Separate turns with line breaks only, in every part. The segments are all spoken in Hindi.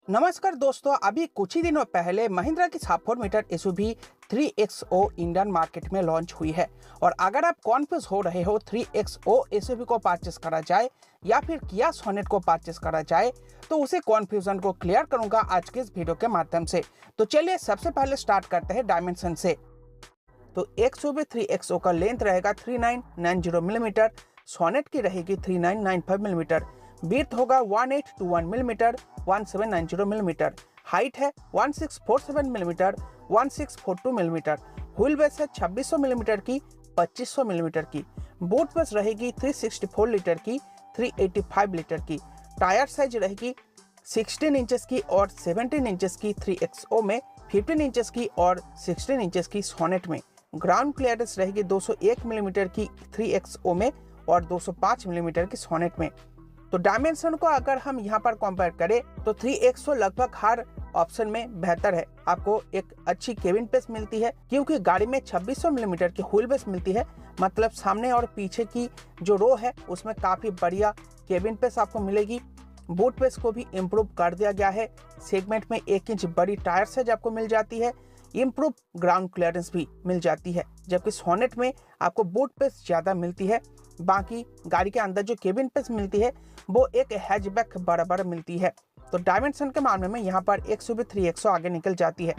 नमस्कार दोस्तों, अभी कुछ ही दिनों पहले महिंद्रा की 4 meter SUV 3XO Indian market में लॉन्च हुई है। और अगर आप कॉन्फ्यूज हो रहे हो 3XO एसयूवी को परचेस करा जाए या फिर किया सोनेट को परचेस करा जाए, तो उसी कॉन्फ्यूजन को क्लियर करूंगा आज के इस वीडियो के माध्यम से। तो चलिए सबसे पहले स्टार्ट करते हैं डायमेंशन से। तो एक्सयूवी 3XO का लेंथ रहेगा 3990 मिलीमीटर, सोनेट की रहेगी 3995 मिलीमीटर, विड्थ होगा 1821 मिलीमीटर, 1790 मिलीमीटर, हाइट है 1647 मिलीमीटर, 1642 मिलीमीटर, व्हील बेस है 2600 मिलीमीटर की, 2500 मिलीमीटर की, बूट बेस रहेगी 364 लीटर की, 385 लीटर की, टायर साइज रहेगी 16 इंचेस की और 17 इंचेस की 3XO में, 15 इंचेस की और 16 इंचेस की सोनेट में। ग्राउंड क्लियरेंस रहेगी 201 मिलीमीटर की 3XO में और 205 मिलीमीटर की सोनेट में। तो डायमेंशन को अगर हम यहाँ पर कंपेयर करें तो 3XO लगभग हर ऑप्शन में बेहतर है। आपको एक अच्छी केबिन स्पेस मिलती है क्योंकि गाड़ी में 2600 मिलीमीटर की व्हील बेस मिलती है, मतलब सामने और पीछे की जो रो है उसमें काफी बढ़िया केबिन स्पेस आपको मिलेगी। बूट स्पेस को भी इम्प्रूव कर दिया गया है, सेगमेंट में 1 इंच बड़ी टायर साइज आपको मिल जाती है, इम्प्रूव ग्राउंड क्लियरेंस भी मिल जाती है, जबकि सोनेट में आपको बूट स्पेस ज्यादा मिलती है। बाकी गाड़ी के अंदर जो केबिन स्पेस मिलती है वो एक हैचबैक बराबर मिलती है। तो डायमेंशन के मामले में यहाँ पर एक्सयूवी 3XO आगे निकल जाती है।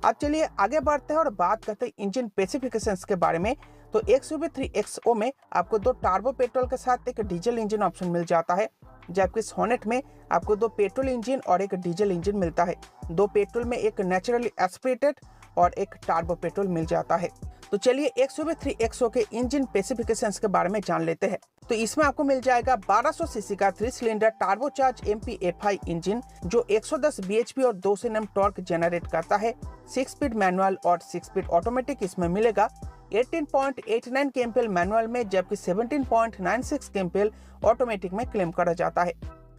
अब चलिए आगे बढ़ते हैं और बात करते हैं इंजन स्पेसिफिकेशंस के बारे में। तो एक्सयूवी 3XO में आपको 2 टार्बो पेट्रोल के साथ एक डीजल इंजन ऑप्शन मिल जाता है, जबकि सोनेट में आपको 2 पेट्रोल इंजन और एक डीजल इंजन मिलता है। 2 पेट्रोल में एक नेचुरली एस्पिरेटेड और एक टार्बो पेट्रोल मिल जाता है। तो चलिए एक्सयूवी 3XO के इंजन स्पेसिफिकेशंस के बारे में जान लेते हैं। तो इसमें आपको मिल जाएगा 1200 सीसी का 3 सिलेंडर टार्बोचार्ज MPFI इंजन जो 110 bhp और 200 Nm टॉर्क जनरेट करता है। 6 स्पीड मैनुअल और 6 स्पीड ऑटोमेटिक इसमें मिलेगा। 18.89 kmpl मैनुअल में, जबकि 17.96 kmpl ऑटोमेटिक में क्लेम करा जाता है।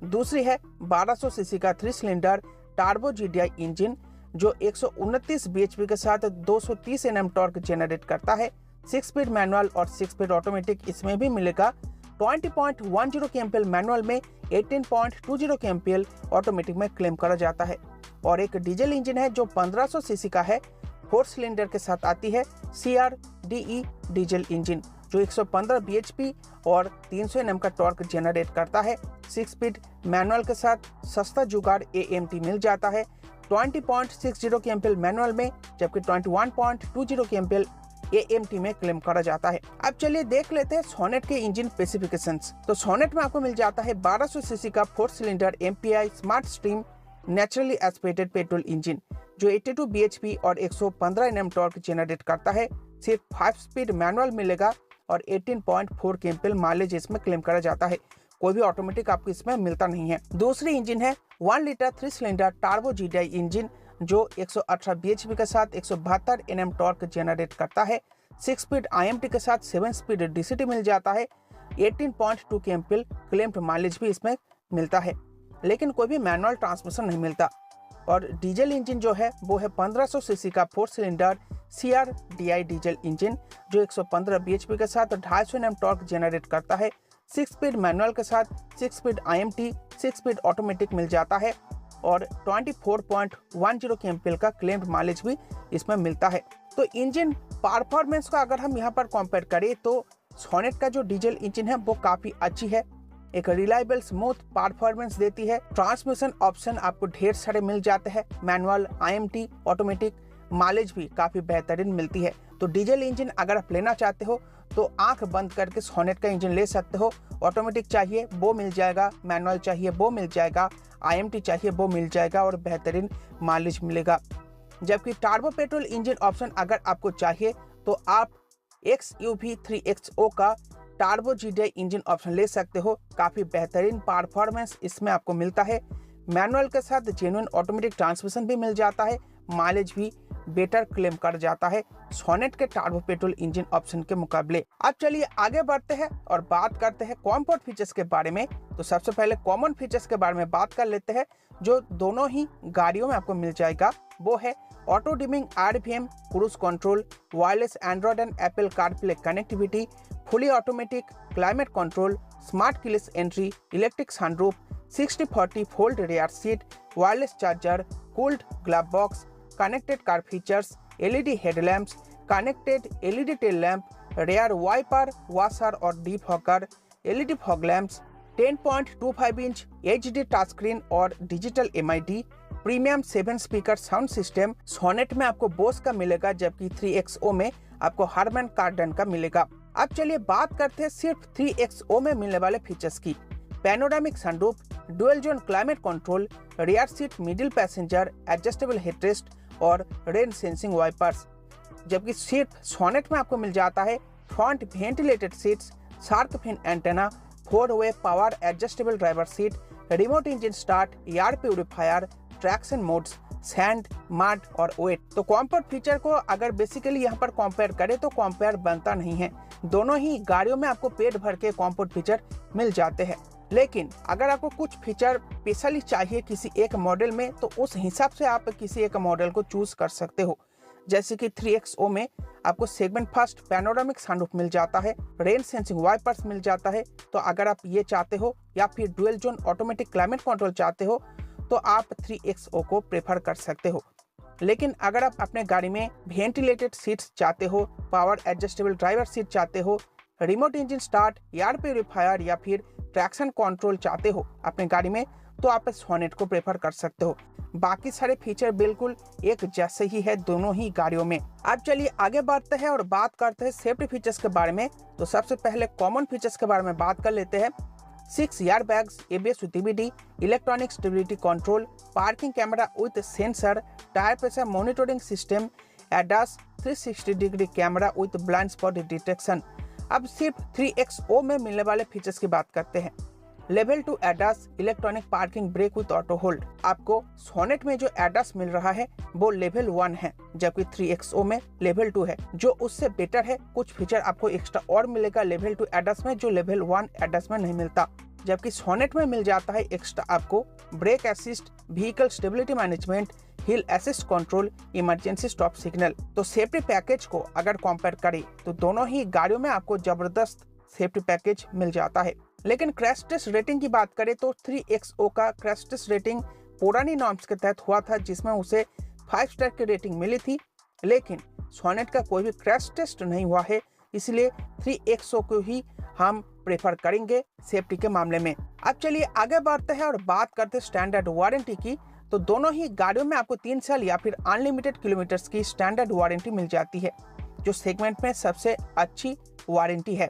दूसरी है 1200 सीसी का 3 सिलेंडर टार्बो GDI इंजन जो 129 bhp के साथ 230 Nm टॉर्क जनरेट करता है। 6 स्पीड मैनुअल और 6 स्पीड ऑटोमेटिक इसमें भी मिलेगा। 20.10 kmpl मैनुअल में, 18.20 kmpl ऑटोमेटिक में क्लेम करा जाता है। और एक डीजल इंजन है जो 1500 सीसी का है, 4 सिलेंडर के साथ आती है, CRDE डीजल इंजन जो 115 bhp और 300 Nm का टॉर्क जनरेट करता है। 6 स्पीड मैनुअल के साथ सस्ता जुगाड़ AMT मिल जाता है। 20.60 kmpl मैनुअल में, जबकि 21.20 kmpl AMT में क्लेम करा जाता है। अब चलिए देख लेते हैं सोनेट के इंजन स्पेसिफिकेशंस। तो सोनेट में आपको मिल जाता है 1200 सीसी का 4 cylinder MPI smart stream naturally aspirated petrol engine जो 82 bhp और 115 Nm टॉर्क जनरेट करता है। सिर्फ 5 स्पीड मैनुअल मिलेगा और 18.4 kmpl माइलेज इसमें क्लेम करा जाता है। कोई भी ऑटोमेटिक आपको इसमें मिलता नहीं है। दूसरी इंजन है 1 litre 3 cylinder turbo GDI engine जो 118 bhp के साथ 172 Nm टॉर्क जनरेट करता है। 6 स्पीड IMT के साथ 7 स्पीड DCT मिल जाता है। 18.2 kmpl क्लेम्ड माइलेज भी इसमें मिलता है, लेकिन कोई भी मैनुअल ट्रांसमिशन नहीं मिलता। और डीजल इंजन जो है वो है 1500 सीसी का 4 सिलेंडर CRDI डीजल इंजन जो 115 bhp के साथ 250 Nm टॉर्क जनरेट करता है। 6 स्पीड मैनुअल के साथ 6 स्पीड IMT, 6 स्पीड ऑटोमेटिक मिल जाता है और 24.10 kmpl का क्लेम्ड माइलेज भी इसमें मिलता है। तो इंजन परफॉर्मेंस का अगर हम यहाँ पर कंपेयर करें तो सोनेट का जो डीजल इंजन है वो काफी अच्छी है, एक रिलायबल स्मूथ परफॉर्मेंस देती है। ट्रांसमिशन ऑप्शन आपको ढेर सारे मिल जाते हैं, मैनुअल, IMT, ऑटोमेटिक, माइलेज भी काफी बेहतरीन मिलती है। तो डीजल इंजन अगर आप लेना चाहते हो तो आंख बंद करके सोनेट का इंजन ले सकते हो। ऑटोमेटिक चाहिए वो मिल जाएगा, मैनुअल चाहिए वो मिल जाएगा, IMT चाहिए वो मिल जाएगा और बेहतरीन माइलेज मिलेगा। जबकि टार्बो पेट्रोल इंजन ऑप्शन अगर आपको चाहिए तो आप एक्सयूवी 3XO का टार्बो GDI इंजन ऑप्शन ले सकते हो। काफी बेहतरीन परफॉर्मेंस इसमें आपको मिलता है, मैनुअल के साथ जेन्युइन ऑटोमेटिक ट्रांसमिशन भी मिल जाता है, माइलेज भी बेटर क्लेम कर जाता है सोनेट के टार्बो पेट्रोल इंजन ऑप्शन के मुकाबले। अब चलिए आगे बढ़ते हैं और बात करते हैं कॉम्फर्ट फीचर्स के बारे में। तो सबसे पहले कॉमन फीचर्स के बारे में बात कर लेते हैं जो दोनों ही गाड़ियों में आपको मिल जाएगा। वो है auto dimming RPM, cruise control, wireless Android and Apple CarPlay connectivity, fully automatic climate control, smart keyless entry, electric sunroof, 60/40 fold rear seat, wireless charger, cooled glove box, connected car features, LED headlamps, connected LED tail lamp, rear wiper, washer और defogger, LED fog lamps, 10.25 inch HD touch screen और digital MID, premium 7 speaker sound system. Sonet में आपको बोस का मिलेगा, जबकि 3XO में आपको हार्मन कार्डन का मिलेगा। अब चलिए बात करते हैं सिर्फ 3XO में मिलने वाले फीचर्स की। Panoramic sunroof, dual zone climate control, rear seat middle passenger, adjustable headrest और रेन सेंसिंग वाइपर्स। जबकि सिर्फ सोनेट में आपको मिल जाता है front ventilated seats, shark fin antenna, 4-वे power adjustable driver seat, remote engine start, air purifier, traction modes, sand, mud और वेट। तो कंफर्ट फीचर को अगर बेसिकली यहाँ पर कंपेयर करें तो कंपेयर बनता नहीं है। दोनों ही गाड़ियों में आपको पेट भर के कंफर्ट फीचर मिल जाते हैं, लेकिन अगर आपको कुछ फीचर स्पेशली चाहिए किसी एक मॉडल में तो उस हिसाब से आप किसी एक मॉडल को चूज कर सकते हो। जैसे कि 3XO में आपको सेगमेंट फर्स्ट पैनोरामिक सनरूफ मिल जाता है, रेन सेंसिंग वाइपर्स मिल जाता है। तो अगर आप ये चाहते हो या फिर dual zone automatic climate control चाहते हो तो आप 3XO को प्रेफर कर सकते हो। लेकिन अगर आप अपने गाड़ी में वेंटिलेटेड सीट्स चाहते हो, पावर एडजस्टेबल ड्राइवर सीट चाहते हो, remote engine start, air purifier या फिर ट्रैक्शन कंट्रोल चाहते हो अपने गाड़ी में, तो आप सोनेट को प्रेफर कर सकते हो। बाकी सारे फीचर बिल्कुल एक जैसे ही है दोनों ही गाड़ियों में। अब चलिए आगे बढ़ते हैं और बात करते हैं सेफ्टी फीचर्स के बारे में। तो सबसे पहले कॉमन फीचर्स के बारे में बात कर लेते हैं। 6 air bags, ABS with EBD, electronic stability control, parking camera with sensor, tyre pressure monitoring system, ADAS 360 degree camera with blind spot detection. अब सिर्फ 3XO में मिलने वाले फीचर्स की बात करते हैं। Level 2 ADAS electronic parking brake with auto hold. आपको सोनेट में जो ADAS मिल रहा है वो लेवल 1 है, जबकि 3XO में लेवल 2 है, जो उससे बेटर है। कुछ फीचर आपको एक्स्ट्रा और मिलेगा लेवल 2 ADAS में जो लेवल 1 ADAS में नहीं मिलता। जबकि सोनेट में मिल जाता है एक्स्ट्रा आपको brake assist, vehicle stability management, हिल assist control, emergency stop signal. तो सेफ्टी पैकेज को अगर कंपेयर करें तो दोनों ही गाड़ियों में आपको जबरदस्त सेफ्टी पैकेज मिल जाता है। लेकिन क्रैश टेस्ट रेटिंग की बात करें तो 3XO का क्रैश टेस्ट रेटिंग पुरानी नॉर्म्स के तहत हुआ था, जिसमें उसे 5 स्टार की रेटिंग मिली थी। लेकिन सोनेट का कोई भी क्रैश टेस्ट नहीं हुआ है, इसलिए 3XO को ही हम प्रेफर करेंगे सेफ्टी के मामले में। अब चलिए आगे बढ़ते हैं और बात करते हैं स्टैंडर्ड वारंटी की। तो दोनों ही गाड़ियों में आपको 3 साल या फिर अनलिमिटेड किलोमीटर्स की स्टैंडर्ड वारंटी मिल जाती है, जो सेगमेंट में सबसे अच्छी वारंटी है।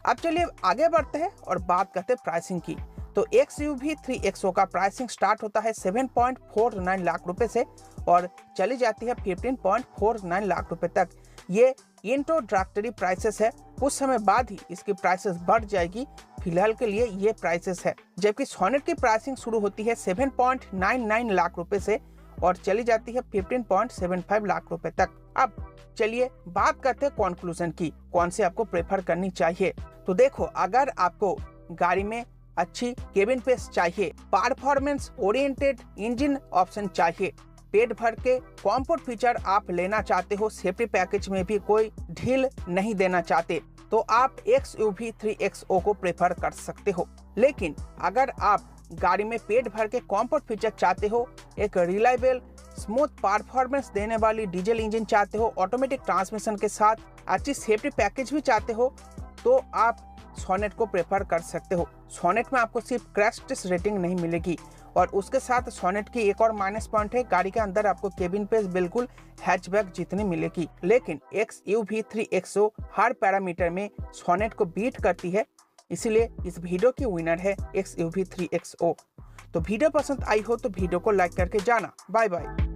अब चलिए आगे बढ़ते हैं और बात करते हैं प्राइसिंग की। तो XUV 3XO का प्राइसिंग स्टार्ट होता है 7.49 लाख रुपए से और चली जाती है 15.49 लाख रुपए तक। ये इंट्रोडक्टरी प्राइसेस है, कुछ समय बाद ही इसकी प्राइसेस बढ़ जाएगी। फिलहाल के लिए ये प्राइसेस है। जबकि सोनेट की प्राइसिंग शुरू होती है 7.99 लाख रुपए से और चली जाती है 15.75 लाख रुपए तक। अब चलिए बात करते हैं कंक्लूजन की, कौन सी आपको प्रेफर करनी चाहिए। तो देखो, अगर आपको गाड़ी में अच्छी केबिन स्पेस चाहिए, परफॉर्मेंस ओरिएंटेड इंजन ऑप्शन चाहिए, पेट भर के कंफर्ट फीचर आप लेना चाहते हो, सेफ्टी पैकेज में भी कोई ढील नहीं देना चाहते, तो आप XUV 3XO को प्रेफर कर सकते हो। लेकिन अगर आप गाड़ी में पेट भर के कंफर्ट फीचर चाहते हो, एक रिलायबल स्मूथ परफॉर्मेंस देने वाली डीजल इंजन चाहते हो, ऑटोमेटिक ट्रांसमिशन के साथ अच्छी सेफ्टी पैकेज भी चाहते हो, तो आप सोनेट को प्रेफर कर सकते हो। सोनेट में आपको सिर्फ क्रैश टेस्ट रेटिंग नहीं मिलेगी और उसके साथ सोनेट की एक और माइनस पॉइंट है, गाड़ी के अंदर आपको केबिन स्पेस बिल्कुल हैचबैक जितनी मिलेगी। लेकिन XUV 3XO हर पैरामीटर में सोनेट को बीट करती है, इसीलिए इस वीडियो की विनर है XUV 3XO। तो वीडियो पसंद आई हो तो वीडियो को लाइक करके जाना। Bye bye.